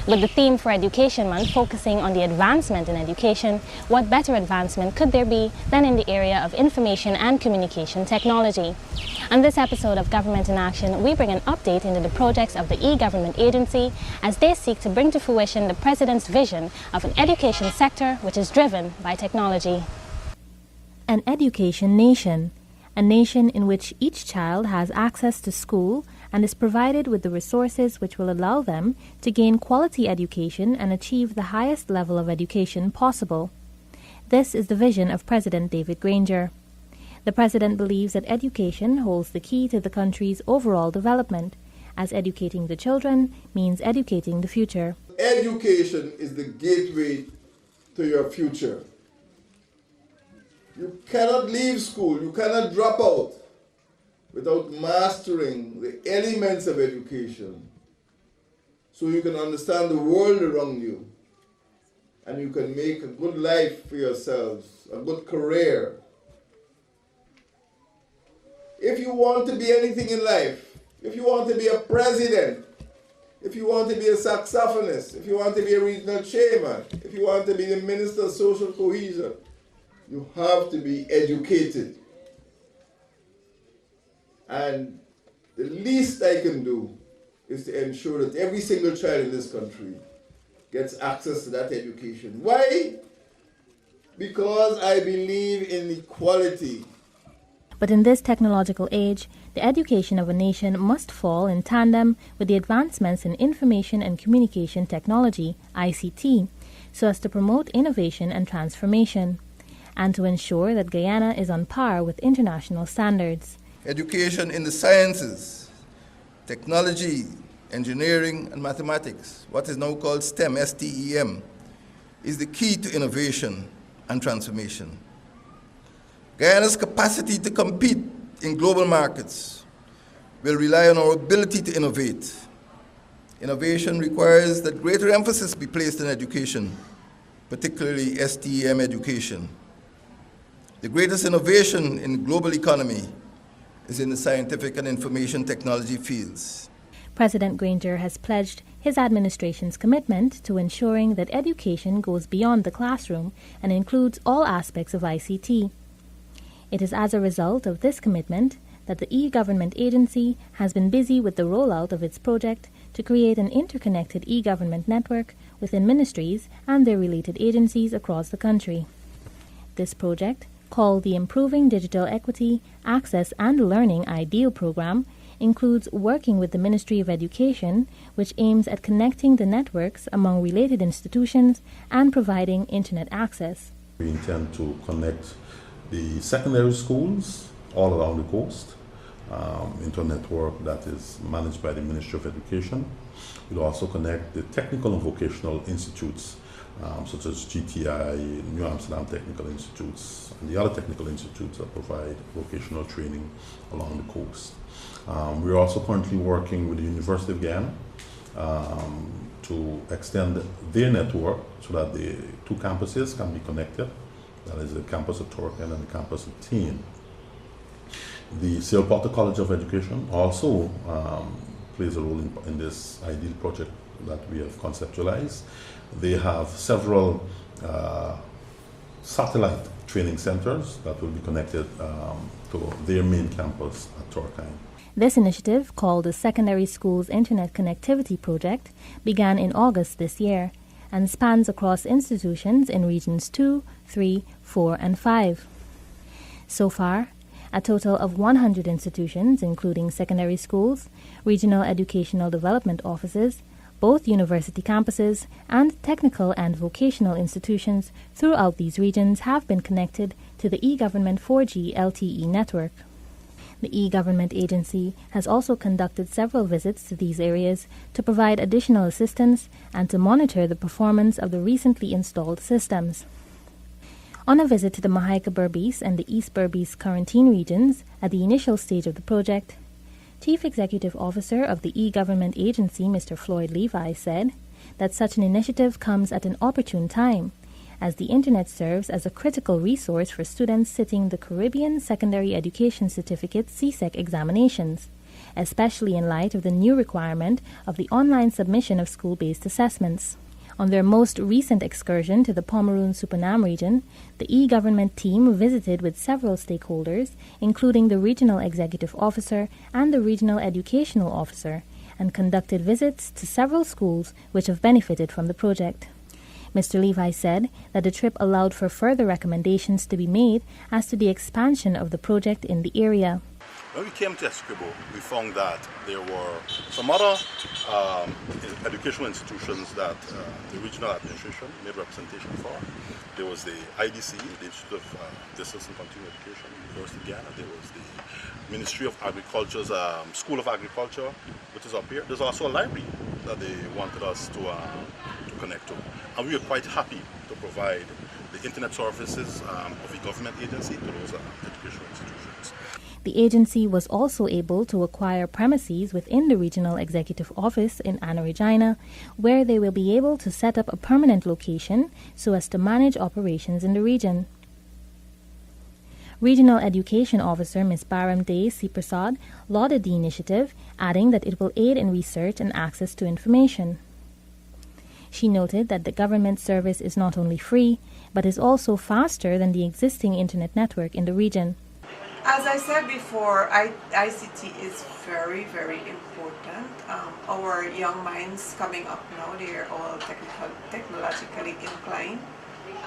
With the theme for Education Month focusing on the advancement in education, what better advancement could there be than in the area of information and communication technology? On this episode of Government in Action, we bring an update into the projects of the e-Government agency as they seek to bring to fruition the President's vision of an education sector which is driven by technology. An education nation, a nation in which each child has access to school and is provided with the resources which will allow them to gain quality education and achieve the highest level of education possible. This is the vision of President David Granger. The President believes that education holds the key to the country's overall development, as educating the children means educating the future. Education is the gateway to your future. You cannot leave school, you cannot drop out without mastering the elements of education so you can understand the world around you and you can make a good life for yourselves, a good career. If you want to be anything in life, if you want to be a president, if you want to be a saxophonist, if you want to be a regional chairman, if you want to be the Minister of Social Cohesion, you have to be educated. And the least I can do is to ensure that every single child in this country gets access to that education. Why? Because I believe in equality. But in this technological age, the education of a nation must fall in tandem with the advancements in information and communication technology, ICT, so as to promote innovation and transformation, and to ensure that Guyana is on par with international standards. Education in the sciences, technology, engineering, and mathematics, what is now called STEM, S-T-E-M, is the key to innovation and transformation. Guyana's capacity to compete in global markets will rely on our ability to innovate. Innovation requires that greater emphasis be placed on education, particularly STEM education. The greatest innovation in the global economy is in the scientific and information technology fields. President Granger has pledged his administration's commitment to ensuring that education goes beyond the classroom and includes all aspects of ICT. It is as a result of this commitment that the e-Government agency has been busy with the rollout of its project to create an interconnected e-Government network within ministries and their related agencies across the country. This project, called the Improving Digital Equity, Access and Learning Ideal Program, includes working with the Ministry of Education, which aims at connecting the networks among related institutions and providing internet access. We intend to connect the secondary schools all around the coast into a network that is managed by the Ministry of Education. We'll also connect the technical and vocational institutes such as GTI, New Amsterdam Technical Institutes, and the other technical institutes that provide vocational training along the coast. We're also currently working with the University of Guyana to extend their network so that the two campuses can be connected. That is the campus at Torquay and the campus at Teen. The Sale Potter College of Education also plays a role in this ideal project that we have conceptualized. They have several satellite training centers that will be connected to their main campus at Torquay. This initiative, called the Secondary Schools Internet Connectivity Project, began in August this year and spans across institutions in Regions 2, 3, 4, and 5. So far, a total of 100 institutions, including secondary schools, regional educational development offices, both university campuses, and technical and vocational institutions throughout these regions have been connected to the e-Government 4G LTE network. The e-Government agency has also conducted several visits to these areas to provide additional assistance and to monitor the performance of the recently installed systems. On a visit to the Mahaica Berbice and the East Berbice Quarantine regions at the initial stage of the project, Chief Executive Officer of the e-Government agency, Mr. Floyd Levi, said that such an initiative comes at an opportune time, as the Internet serves as a critical resource for students sitting the Caribbean Secondary Education Certificate (CSEC) examinations, especially in light of the new requirement of the online submission of school-based assessments. On their most recent excursion to the Pomeroon-Supernam region, the e-government team visited with several stakeholders, including the regional executive officer and the regional educational officer, and conducted visits to several schools which have benefited from the project. Mr. Levi said that the trip allowed for further recommendations to be made as to the expansion of the project in the area. When we came to Escribo, we found that there were some other educational institutions that the regional administration made representation for. There was the IDC, the Institute of Distance and Continuing Education, University of Ghana. There was the Ministry of Agriculture's School of Agriculture, which is up here. There's also a library that they wanted us to connect to. And we were quite happy to provide the internet services of a government agency to those educational institutions. The agency was also able to acquire premises within the Regional Executive Office in Anna Regina, where they will be able to set up a permanent location so as to manage operations in the region. Regional Education Officer Ms. Baram Dey Siprasad lauded the initiative, adding that it will aid in research and access to information. She noted that the government service is not only free, but is also faster than the existing internet network in the region. As I said before, ICT is very, very important. Our young minds coming up now, they're all technologically inclined,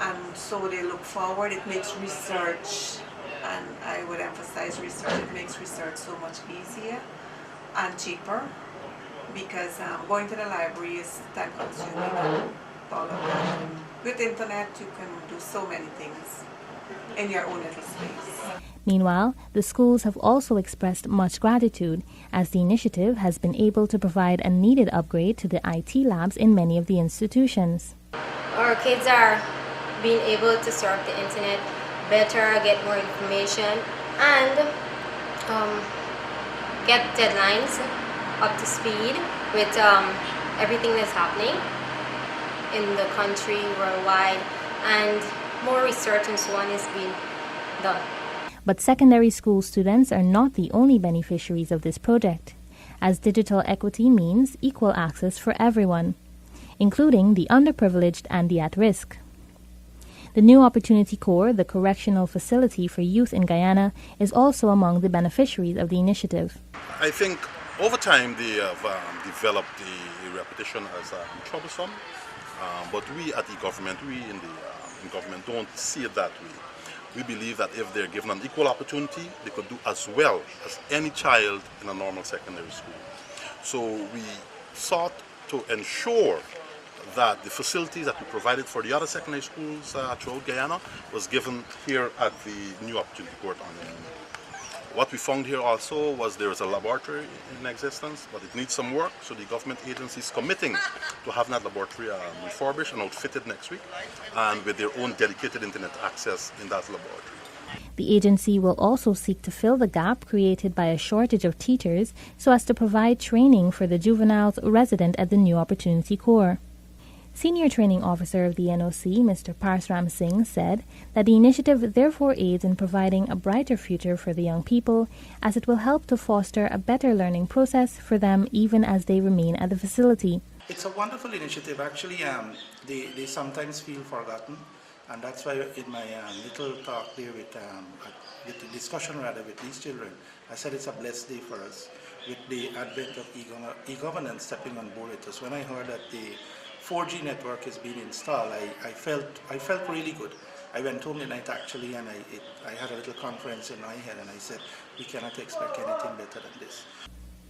and so they look forward. It makes research, and I would emphasize research, it makes research so much easier and cheaper, because going to the library is time consuming. All of that. With internet, you can do so many things in your own little space. Meanwhile, the schools have also expressed much gratitude, as the initiative has been able to provide a needed upgrade to the IT labs in many of the institutions. Our kids are being able to surf the internet better, get more information, and get deadlines up to speed with everything that's happening in the country, worldwide, and more research and so on is being done. But secondary school students are not the only beneficiaries of this project, as digital equity means equal access for everyone, including the underprivileged and the at-risk. The New Opportunity Corps, the correctional facility for youth in Guyana, is also among the beneficiaries of the initiative. I think over time they have developed the reputation as troublesome, but we at e-government, we in government don't see it that way. We believe that if they're given an equal opportunity, they could do as well as any child in a normal secondary school. So we sought to ensure that the facilities that we provided for the other secondary schools throughout Guyana was given here at the New Opportunity Court. What we found here also was there is a laboratory in existence, but it needs some work, so the government agency is committing to having that laboratory refurbished and outfitted next week, and with their own dedicated internet access in that laboratory. The agency will also seek to fill the gap created by a shortage of teachers so as to provide training for the juveniles resident at the New Opportunity Corps. Senior Training Officer of the NOC, Mr. Parsram Singh, said that the initiative therefore aids in providing a brighter future for the young people, as it will help to foster a better learning process for them even as they remain at the facility. It's a wonderful initiative. Actually, they sometimes feel forgotten, and that's why in my little talk there with the discussion rather with these children, I said it's a blessed day for us with the advent of e-governance stepping on board with us. When I heard that the 4G network is being installed, I felt really good. I went home tonight actually, and I had a little conference in my head, and I said, we cannot expect anything better than this.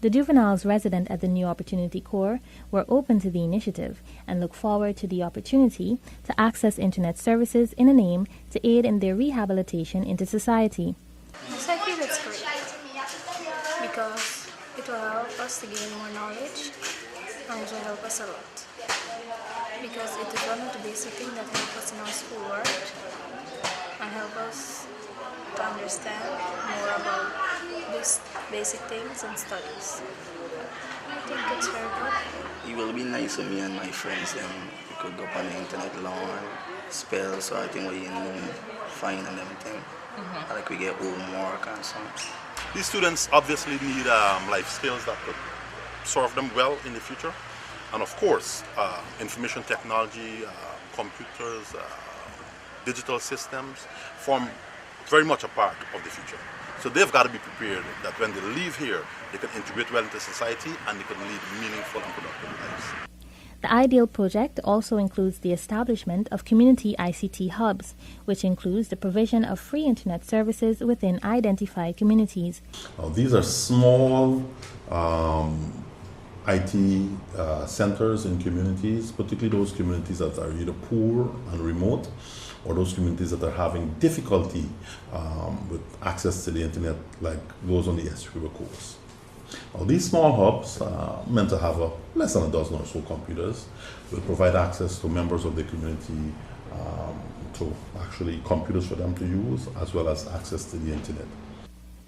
The juveniles resident at the New Opportunity Corps were open to the initiative and look forward to the opportunity to access internet services in an aim to aid in their rehabilitation into society. Yes, I feel it's great because it will help us to gain more knowledge, and it will help us a lot. Because it is one of the basic things that help us in our schoolwork and help us to understand more about these basic things and studies. I think it's very good. It will be nice for me and my friends, then we could go on the internet learn, spell, so I think we know fine and everything. Like we get homework and so on. These students obviously need life skills that could serve them well in the future. And of course, information technology, computers, digital systems form very much a part of the future. So they've got to be prepared that when they leave here, they can integrate well into society and they can lead meaningful and productive lives. The IDEAL project also includes the establishment of community ICT hubs, which includes the provision of free internet services within identified communities. These are small IT centers in communities, particularly those communities that are either poor and remote, or those communities that are having difficulty with access to the internet, like those on the East River coast. These small hubs, meant to have less than a dozen or so computers, will provide access to members of the community to actually computers for them to use, as well as access to the internet.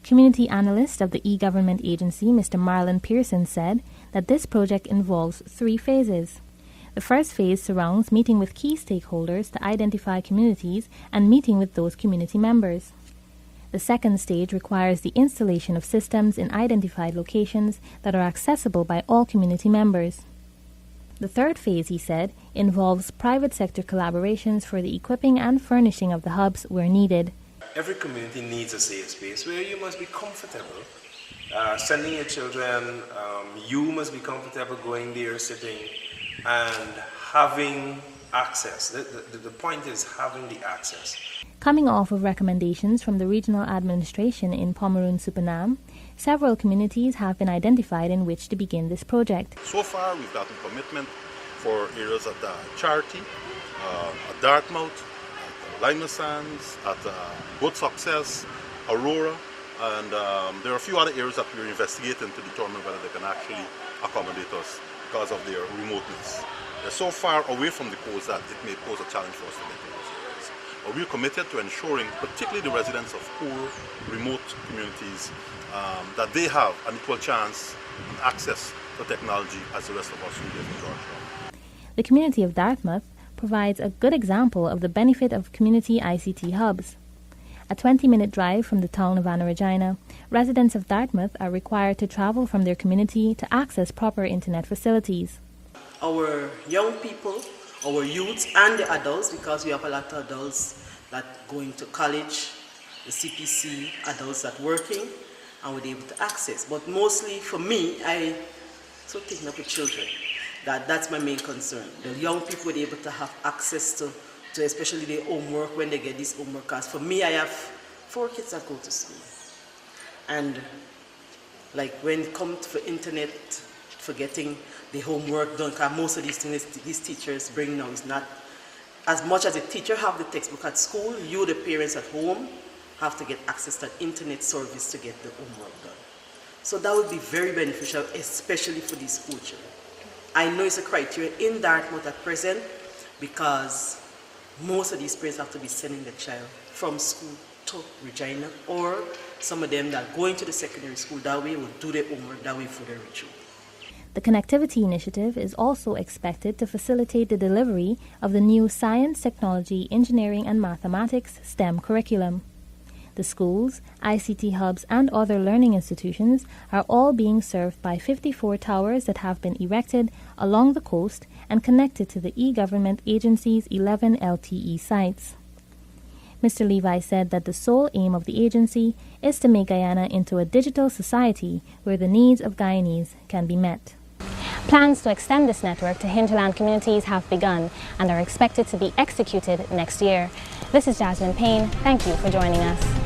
Community analyst of the e-government agency, Mr. Marlon Pearson, said that this project involves 3 phases. The first phase surrounds meeting with key stakeholders to identify communities and meeting with those community members. The second stage requires the installation of systems in identified locations that are accessible by all community members. The third phase, he said, involves private sector collaborations for the equipping and furnishing of the hubs where needed. Every community needs a safe space where you must be comfortable sending your children. You must be comfortable going there, sitting, and having access. The point is having the access. Coming off of recommendations from the regional administration in Pomeroon Supernam, several communities have been identified in which to begin this project. So far, we've gotten commitment for areas at Charity, at Dartmouth, at Lima Sands, at Boat Success, Aurora, and there are a few other areas that we're investigating to determine whether they can actually accommodate us because of their remoteness. They're so far away from the coast that it may pose a challenge for us to get to those areas. But we're committed to ensuring, particularly the residents of poor, remote communities, that they have an equal chance and access to technology as the rest of us who live in Georgia. The community of Dartmouth provides a good example of the benefit of community ICT hubs. A 20-minute drive from the town of Anna Regina, residents of Dartmouth are required to travel from their community to access proper internet facilities. Our young people, our youths and the adults, because we have a lot of adults that going to college, the CPC, adults that working, and we're able to access. But mostly for me, I so taking up with children. That's my main concern. The young people were able to have access to especially their homework when they get this homework. Because for me, I have 4 kids that go to school. And like when it comes for internet, for getting the homework done, because most of these things these teachers bring now is not as much as the teacher have the textbook at school, you, the parents at home, have to get access to internet service to get the homework done. So that would be very beneficial, especially for these school children. I know it's a criteria in Dartmouth at present because most of these parents have to be sending the child from school to Regina, or some of them that are going to the secondary school that way will do their homework that way for their ritual. The Connectivity Initiative is also expected to facilitate the delivery of the new Science, Technology, Engineering and Mathematics STEM curriculum. The schools, ICT hubs and other learning institutions are all being served by 54 towers that have been erected along the coast and connected to the e-government agency's 11 LTE sites. Mr. Levi said that the sole aim of the agency is to make Guyana into a digital society where the needs of Guyanese can be met. Plans to extend this network to hinterland communities have begun and are expected to be executed next year. This is Jasmine Payne. Thank you for joining us.